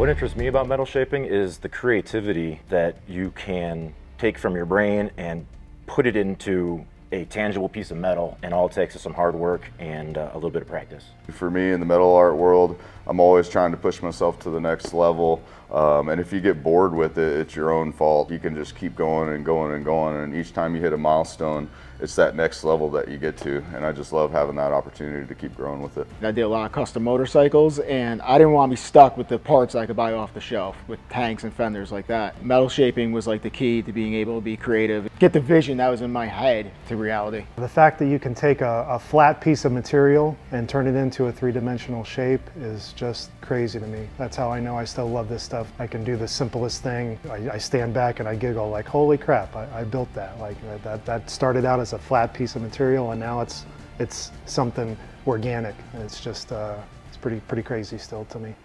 What interests me about metal shaping is the creativity that you can take from your brain and put it into a tangible piece of metal, and all it takes is some hard work and a little bit of practice. For me, in the metal art world, I'm always trying to push myself to the next level, and if you get bored with it, it's your own fault. You can just keep going and going and going, and each time you hit a milestone, it's that next level that you get to, and I just love having that opportunity to keep growing with it. I did a lot of custom motorcycles, and I didn't want to be stuck with the parts I could buy off the shelf with tanks and fenders like that. Metal shaping was like the key to being able to be creative, get the vision that was in my head to reality. The fact that you can take a flat piece of material and turn it into a three-dimensional shape is just crazy to me. That's how I know I still love this stuff. I can do the simplest thing. I stand back and I giggle like, holy crap, I built that. Like that started out as a flat piece of material, and now it's something organic, and it's just it's pretty crazy still to me.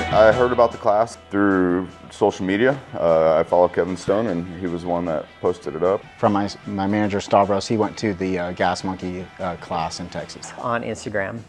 I heard about the class through social media. I follow Kevin Stone, and he was the one that posted it up. From my manager Stavros, he went to the Gas Monkey class in Texas. On Instagram,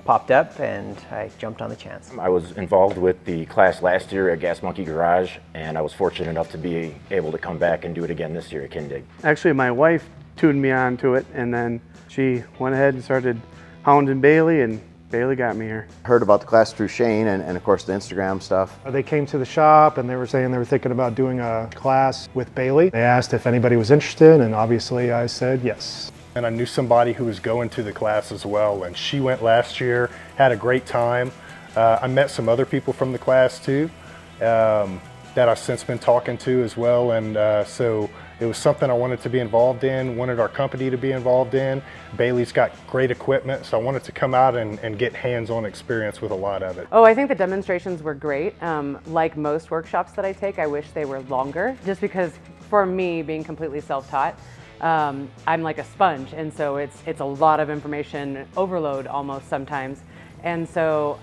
popped up and I jumped on the chance. I was involved with the class last year at Gas Monkey Garage, and I was fortunate enough to be able to come back and do it again this year at Kindig. Actually, my wife tuned me on to it, and then she went ahead and started hounding Bailey, and Bailey got me here. Heard about the class through Shane and of course the Instagram stuff. They came to the shop and they were saying they were thinking about doing a class with Bailey. They asked if anybody was interested, and obviously I said yes. And I knew somebody who was going to the class as well, and she went last year, had a great time. I met some other people from the class too that I've since been talking to as well, and so it was something I wanted to be involved in, wanted our company to be involved in. Bailey's got great equipment, so I wanted to come out and get hands-on experience with a lot of it. Oh, I think the demonstrations were great. Like most workshops that I take, I wish they were longer, just because for me, being completely self-taught, I'm like a sponge, and so it's a lot of information overload almost sometimes. And so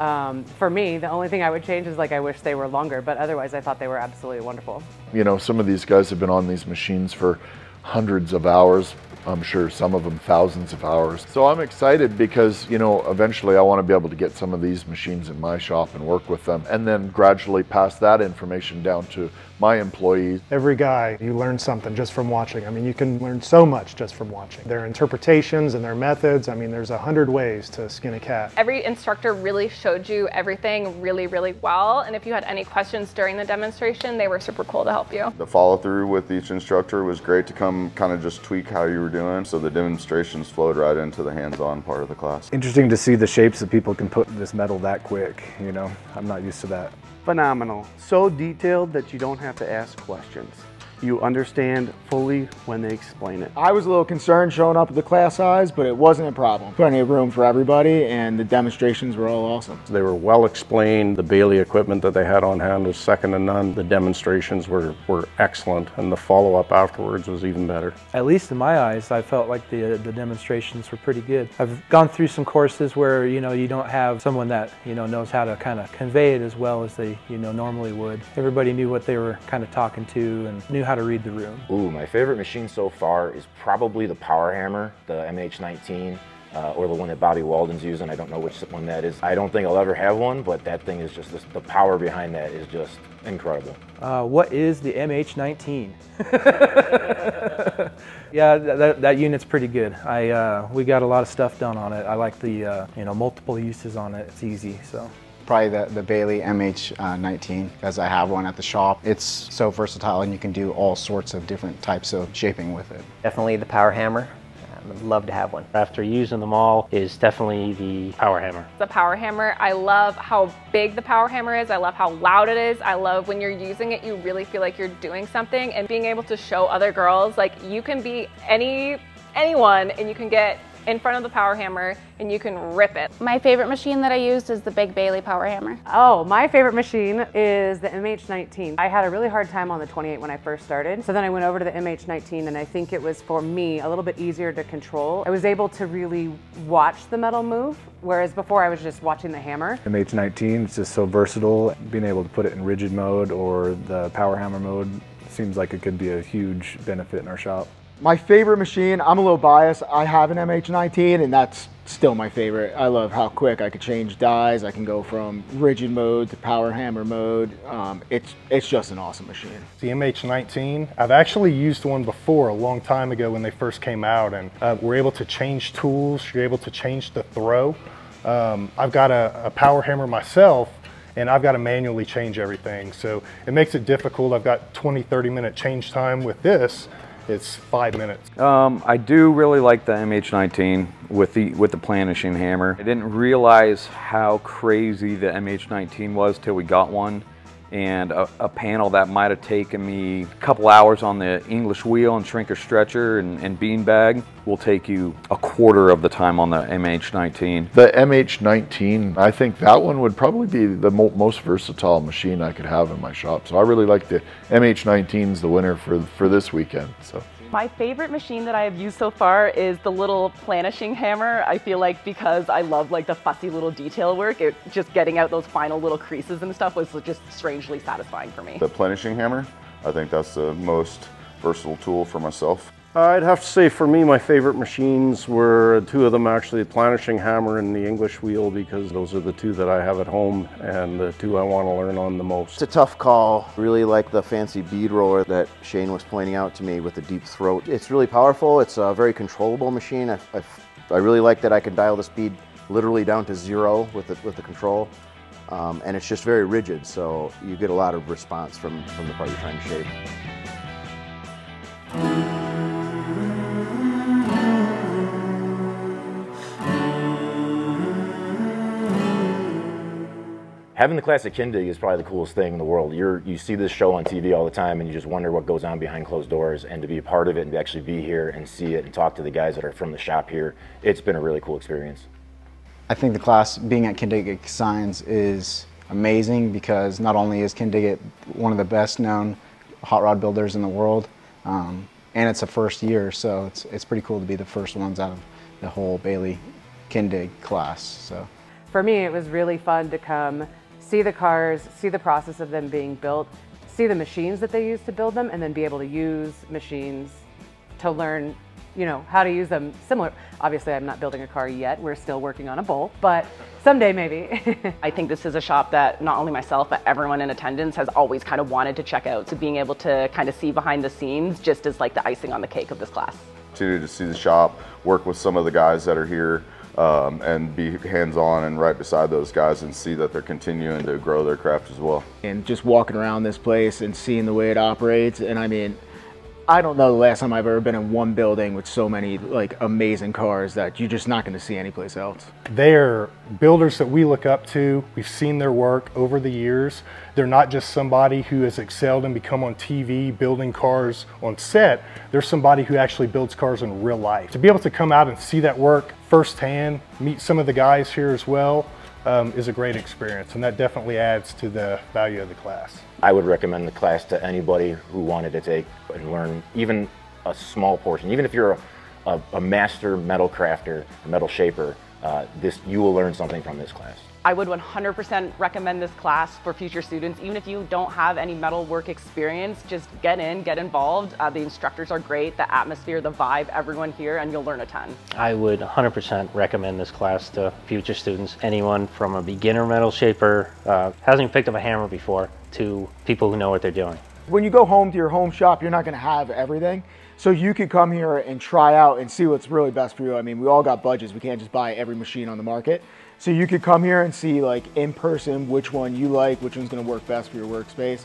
for me, the only thing I would change is like I wish they were longer, but otherwise I thought they were absolutely wonderful. You know, some of these guys have been on these machines for hundreds of hours. I'm sure some of them thousands of hours. So I'm excited because, you know, eventually I want to be able to get some of these machines in my shop and work with them, and then gradually pass that information down to my employees. Every guy, you learn something just from watching. I mean, you can learn so much just from watching. Their interpretations and their methods, I mean, there's 100 ways to skin a cat. Every instructor really showed you everything really, really well, and if you had any questions during the demonstration, they were super cool to help you. The follow-through with each instructor was great to come kind of just tweak how you were doing, so the demonstrations flowed right into the hands-on part of the class. Interesting to see the shapes that people can put in this metal that quick, you know. I'm not used to that. Phenomenal. So detailed that you don't have to ask questions. You understand fully when they explain it. I was a little concerned showing up at the class size, but it wasn't a problem. Plenty of room for everybody, and the demonstrations were all awesome. They were well explained. The Bailey equipment that they had on hand was second to none. The demonstrations were excellent, and the follow-up afterwards was even better. At least in my eyes, I felt like the demonstrations were pretty good. I've gone through some courses where, you know, you don't have someone that, you know, knows how to kind of convey it as well as they, you know, normally would. Everybody knew what they were kind of talking to and knew how to read the room. Ooh, my favorite machine so far is probably the Power Hammer, the MH19, or the one that Bobby Walden's using. I don't know which one that is. I don't think I'll ever have one, but that thing is just, the power behind that is just incredible. What is the MH19? Yeah, that unit's pretty good. We got a lot of stuff done on it. I like the you know, multiple uses on it. It's easy, so. Probably the Bailey MH19, because I have one at the shop. It's so versatile and you can do all sorts of different types of shaping with it. Definitely the Power Hammer. I'd love to have one. After using them all is definitely the Power Hammer. The Power Hammer, I love how big the Power Hammer is. I love how loud it is. I love when you're using it, you really feel like you're doing something, and being able to show other girls, like, you can be anyone and you can get in front of the Power Hammer and you can rip it. My favorite machine that I used is the Big Bailey Power Hammer. Oh, my favorite machine is the MH19. I had a really hard time on the 28 when I first started, so then I went over to the MH19, and I think it was, for me, a little bit easier to control. I was able to really watch the metal move, whereas before I was just watching the hammer. MH19 is just so versatile. Being able to put it in rigid mode or the Power Hammer mode seems like it could be a huge benefit in our shop. My favorite machine, I'm a little biased. I have an MH19 and that's still my favorite. I love how quick I could change dies. I can go from rigid mode to power hammer mode. It's just an awesome machine. The MH19, I've actually used one before a long time ago when they first came out, and we're able to change tools, you're able to change the throw. I've got a power hammer myself, and I've got to manually change everything. So it makes it difficult. I've got 20-30 minute change time. With this, it's 5 minutes. I do really like the MH19 with the planishing hammer. I didn't realize how crazy the MH19 was till we got one. And a panel that might have taken me a couple hours on the English wheel and shrinker stretcher and beanbag will take you a quarter of the time on the MH19. The MH19, I think that one would probably be the most versatile machine I could have in my shop. So I really like the MH19's the winner for this weekend. So. My favorite machine that I have used so far is the little planishing hammer. I feel like because I love like the fussy little detail work, just getting out those final little creases and stuff was just strangely satisfying for me. The planishing hammer, I think that's the most versatile tool for myself. I'd have to say for me, my favorite machines were two of them actually, the planishing hammer and the English wheel, because those are the two that I have at home and the two I want to learn on the most. It's a tough call. Really like the fancy bead roller that Shane was pointing out to me with the deep throat. It's really powerful. It's a very controllable machine. I really like that I can dial the speed literally down to 0 with the control. And it's just very rigid, so you get a lot of response from the part you're trying to shape. Having the class at Kindig is probably the coolest thing in the world. You see this show on TV all the time and you just wonder what goes on behind closed doors, and to be a part of it and to actually be here and see it and talk to the guys that are from the shop here, it's been a really cool experience. I think the class being at Kindig Signs is amazing because not only is Kindig one of the best known hot rod builders in the world, and it's a first year, so it's pretty cool to be the first ones out of the whole Bailey Kindig class. So for me, it was really fun to come see the cars, see the process of them being built, see the machines that they use to build them, and then be able to use machines to learn, you know, how to use them similar. Obviously, I'm not building a car yet. We're still working on a Bull, but someday maybe. I think this is a shop that not only myself, but everyone in attendance has always kind of wanted to check out. So being able to kind of see behind the scenes just is like the icing on the cake of this class. To see the shop, work with some of the guys that are here, and be hands-on and right beside those guys and see that they're continuing to grow their craft as well. And just walking around this place and seeing the way it operates, and I mean, I don't know the last time I've ever been in one building with so many like amazing cars that you're just not going to see anyplace else. They're builders that we look up to. We've seen their work over the years. They're not just somebody who has excelled and become on TV building cars on set. They're somebody who actually builds cars in real life. To be able to come out and see that work firsthand, meet some of the guys here as well, is a great experience, and that definitely adds to the value of the class. I would recommend the class to anybody who wanted to take and learn even a small portion. Even if you're a master metal crafter, a metal shaper, you will learn something from this class. I would 100% recommend this class for future students. Even if you don't have any metal work experience, just get in, get involved. The instructors are great, the atmosphere, the vibe, everyone here, and you'll learn a ton. I would 100% recommend this class to future students. Anyone from a beginner metal shaper, hasn't even picked up a hammer before, to people who know what they're doing. When you go home to your home shop, you're not going to have everything. So you could come here and try out and see what's really best for you. I mean, we all got budgets. We can't just buy every machine on the market. So you could come here and see like in person which one you like, which one's going to work best for your workspace.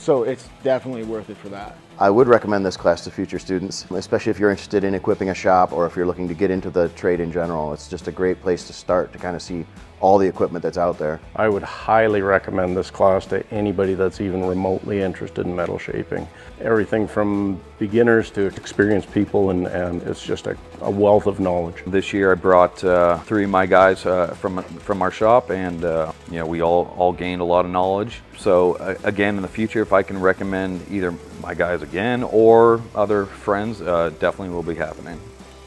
So it's definitely worth it for that. I would recommend this class to future students, especially if you're interested in equipping a shop or if you're looking to get into the trade in general. It's just a great place to start to kind of see all the equipment that's out there. I would highly recommend this class to anybody that's even remotely interested in metal shaping. Everything from beginners to experienced people, and it's just a wealth of knowledge. This year I brought 3 of my guys from our shop, and you know, we all gained a lot of knowledge. So again, in the future, if I can recommend either my guys again or other friends, definitely will be happening.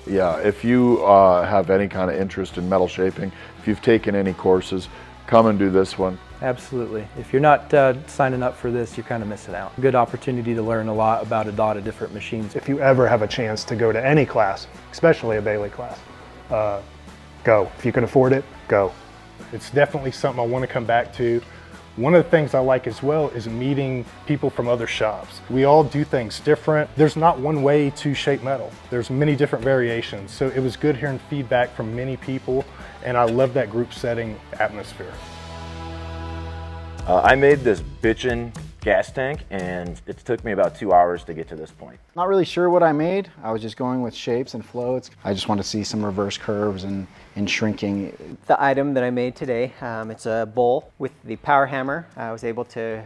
Yeah, if you have any kind of interest in metal shaping, if you've taken any courses, come and do this one. Absolutely. If you're not signing up for this, you're kind of missing out. Good opportunity to learn a lot about a lot of different machines. If you ever have a chance to go to any class, especially a Bailey class, go. If you can afford it, go. It's definitely something I want to come back to. One of the things I like as well is meeting people from other shops. We all do things different. There's not one way to shape metal. There's many different variations. So it was good hearing feedback from many people, and I love that group setting atmosphere. I made this bitchin' gas tank, and it took me about 2 hours to get to this point. Not really sure what I made. I was just going with shapes and floats. I just want to see some reverse curves and shrinking. The item that I made today, it's a bowl with the power hammer. I was able to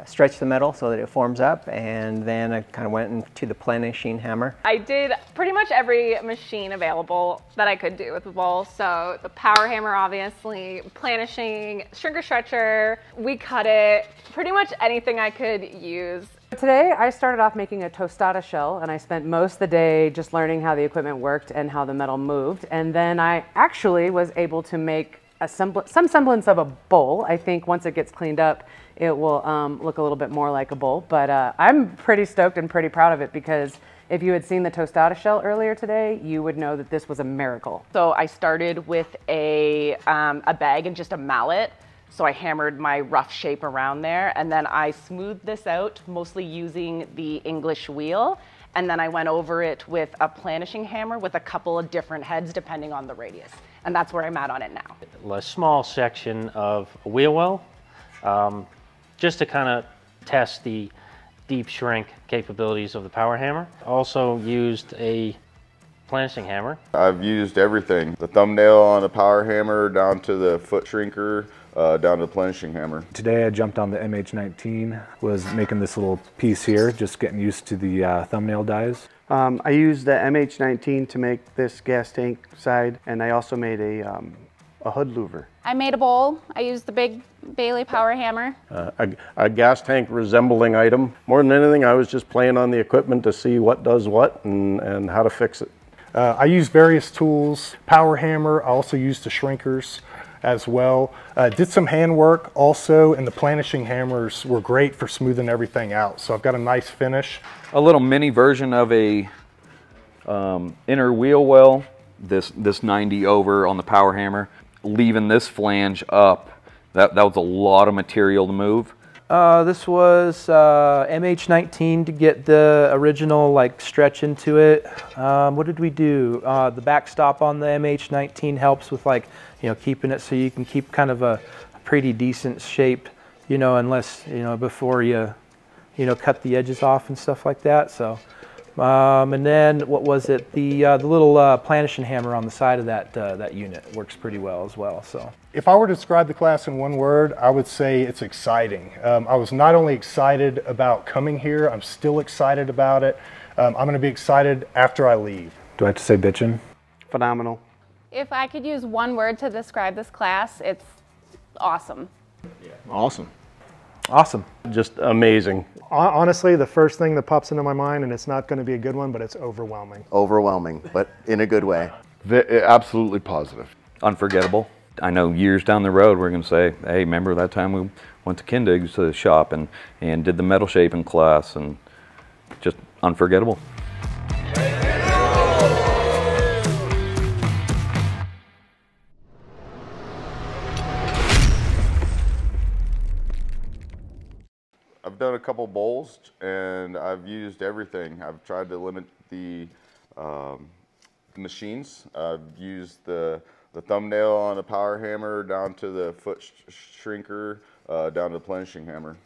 stretch the metal so that it forms up, and then I kind of went into the planishing hammer. I did pretty much every machine available that I could do with the bowl. So the power hammer, obviously, planishing, shrinker stretcher, we cut it, pretty much anything I could use. Today I started off making a tostada shell, and I spent most of the day just learning how the equipment worked and how the metal moved, and then I actually was able to make some semblance of a bowl. I think once it gets cleaned up it will look a little bit more like a bowl, but I'm pretty stoked and pretty proud of it, because if you had seen the tostada shell earlier today, you would know that this was a miracle. So I started with a bag and just a mallet. So I hammered my rough shape around there, and then I smoothed this out, mostly using the English wheel. And then I went over it with a planishing hammer with a couple of different heads depending on the radius. And that's where I'm at on it now. A small section of a wheel well, just to kind of test the deep shrink capabilities of the power hammer. Also used a planishing hammer. I've used everything. The thumbnail on the power hammer down to the foot shrinker, down to the planishing hammer. Today I jumped on the MH19, was making this little piece here, just getting used to the thumbnail dies. I used the MH19 to make this gas tank side, and I also made a hood louver. I made a bowl. I used the big Bailey power hammer. A gas tank resembling item. More than anything, I was just playing on the equipment to see what does what and how to fix it. I used various tools, power hammer, I also used the shrinkers as well. Did some handwork also, and the planishing hammers were great for smoothing everything out. So I've got a nice finish. A little mini version of a inner wheel well, this 90 over on the power hammer, leaving this flange up. That was a lot of material to move. This was MH19 to get the original like stretch into it. What did we do? The backstop on the MH19 helps with like, you know, keeping it so you can keep kind of a pretty decent shape, you know, unless, you know, before you cut the edges off and stuff like that. So, and then what was it? The little planishing hammer on the side of that unit works pretty well as well. So. If I were to describe the class in one word, I would say it's exciting. I was not only excited about coming here, I'm still excited about it. I'm going to be excited after I leave. Do I have to say bitchin'? Phenomenal. If I could use one word to describe this class, it's awesome. Yeah. Awesome. Awesome. Just amazing. Honestly, the first thing that pops into my mind, and it's not going to be a good one, but it's overwhelming. Overwhelming, but in a good way. Absolutely positive. Unforgettable. I know years down the road we're going to say, hey, remember that time we went to Kindig's to the shop and did the metal shaping class, and just unforgettable. I've done a couple bowls, and I've used everything. I've tried to limit the machines. I've used the thumbnail on a power hammer down to the foot shrinker, down to the planishing hammer.